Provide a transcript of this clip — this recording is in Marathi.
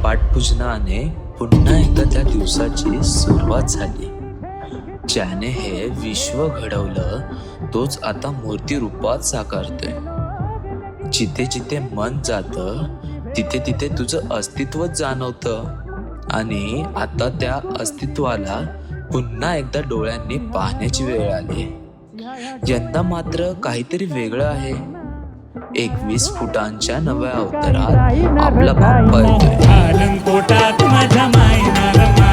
पाठपूजनाने पुन्हा एकदा त्या दिवसाची सुरुवात झाली. ज्याने हे विश्व घडवलं तोच आता मूर्ती रूपात साकारतोय. जिथे जिथे मन जातं तिथे तिथे तुझं अस्तित्वच जाणवतं आणि आता त्या अस्तित्वाला पुन्हा एकदा डोळ्यांनी पाहण्याची वेळ आली. यंदा मात्र काहीतरी वेगळं आहे. 21 फुटांच्या नव्या अवतारात आपला बाप्पा येतोय. पोटात माझ्या मायनार